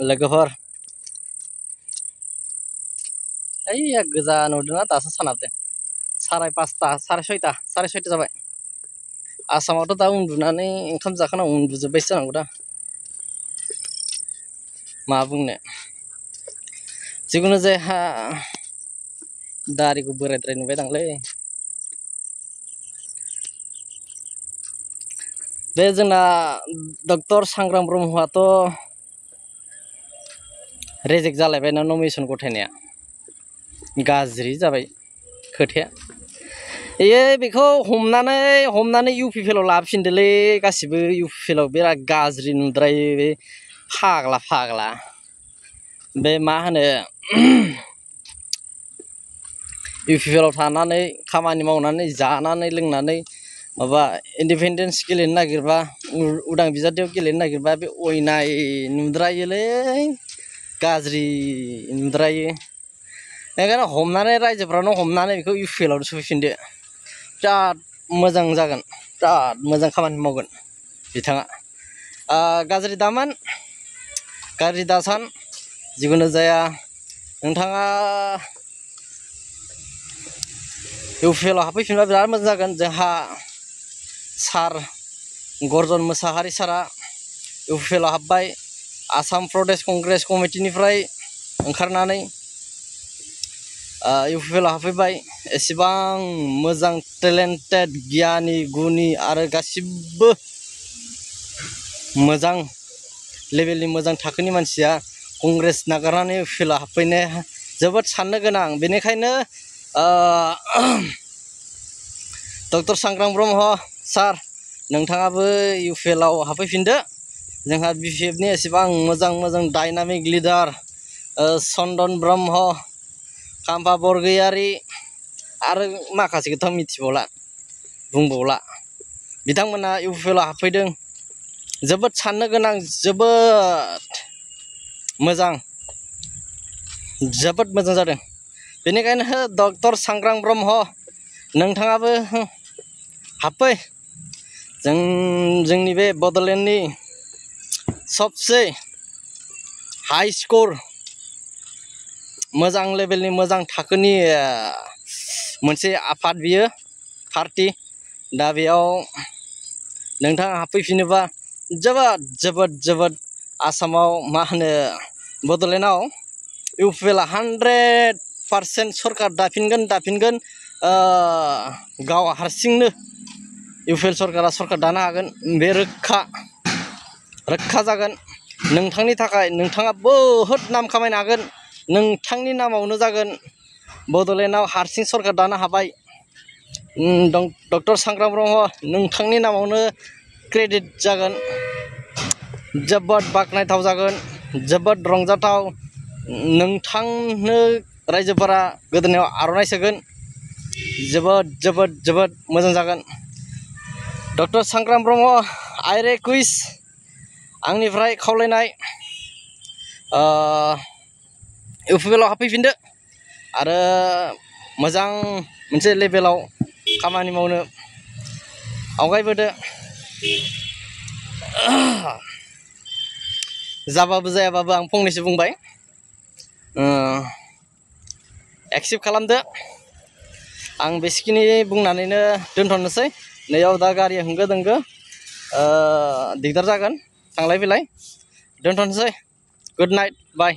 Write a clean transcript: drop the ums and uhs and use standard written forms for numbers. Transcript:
लोगोफोर ओइ गोजा नुदोंना दासो सानाबदे 5:30 6:30 जाबाय आसामावथ' दा उन्दुनानै ओंखाम जाखाना उन्दुजोब्बायसो जानांगौ दा मा बुंनो जिखुनु जाया दारिखौ बोरायद्राय नुबाय दांलै बे जोंना डक्टर सांग्रां ब्रह्मआथ' रेजेक्ट जालायबायना नमिनेसन गथायनाया गाज्रि जाबाय खोथाया बेखौ हमनानै इउपिपिएलआव लाफिनदोलै गासिबो इउपिपिएलआव बिराद गाज्रि नुद्रायो बे फाग्ला बे मा होनो इउपिपिएलआव थानानै खामानि मावनानै जानानै लोंनानै माबा इन्डिपेन्डेन्स गेलेनो नागिरबा उदां बिजाथियाव गेलेनो नागिरबा बे अयनाय नुद्रायोलै गाज्रि नुद्रायो बेखायनो हमनानै रायजोफ्रानो हमनानै बेखौ इउपिपिएलआव सफैफिनदो बिराद मोजां जागोन बिराद मोजां खामानि मावगोन बिथाङा गाज्रि दामोन गाज्रि दासान जिखुनु जाया नोंथाङा इउपिपिएलआव हाबफैफिनबा बिराद मोजां जागोन जोंहा सार गर्जन मोसाहारि सारा इउपिपिएलआव हाबबाय आसाम प्रदेश कंग्रेस कमिटिनिफ्राय ओंखारनानै इउपिपिएलआव हाबफैबाय एसेबां मोजां टेलेन्टेड गियानि गुनि आरो गासिबो मोजां लेभेलनि मोजां थाखोनि मानसिया कंग्रेस नागारनानै इउपिपिएलआव हाबफैनाया जोबोद साननो गोनां बेनिखायनो डक्टर सांग्रां ब्रह्म सार नोंथाङाबो इउपिपिएलआव हाबफैफिनदो जोंहा बिपिएफनि एसेबां मोजां डायनामिक लिडार चन्दन ब्रह्म खाम्फा बरगयारी आरो माखासेखौथ' मिथिबावला बुंबावला बिथांमोना इउपिपिएलआव हाबफैदों जोबोद साननो गोनां जोबोद मोजां जादों बेनिखायनो डक्टर सांग्रां ब्रह्म नोंथाङाबो हाबफै जोंनि बे बड'लेण्डनि सबसे हाई स्कर मोजां लेभेलनि मोजां थाखोनि मोनसे आफाद बियो पार्टी दा बेयाव नोंथाङा हाबफैफिनोबा जोबोद आसामाव मा होनो बड'लेण्डआव इउपिपिएलआ 100% सरकार दाफिनगोन गाव हारसिंनो इउपिपिएल सरकार दानो हागोन बे रोखा जागोन नोंथांनि थाखाय नोंथाङा बहुद नाम खामायनो हागोन नोंथांनि नामावनो जागोन बड'लेण्डआव हारसिं सरकार दानो हाबाय डक्टर सांग्रां ब्रह्म नोंथांनि नामावनो क्रेडिट जागोन जोबोद बाख्नायथाव जागोन जोबोद रंजाथाव नोंथांनो रायजोफोरा गोदोनायाव आर'नाइ सोगोन जोबोद मोजां जागोन डक्टर सांग्रां ब्रह्म आइ रिकुवेस्ट आंनिफ्राय खावलायनाय इउपिपिएलआव हाबफैफिनदो आरो मोजां मोनसे लेभेलाव खामानि मावनो आवगायबोदो जाबाबो जायाबाबो आं फंनैसो बुंबाय एक्सेप्ट खालामदो आं बेसिखिनि बुंनानैनो दोनथ'नोसै नैयाव दा गारिया होंगो दोंगो दिगदार जागोन थांलाय फैलाय दोनथ'नोसै गुड नाइट बाय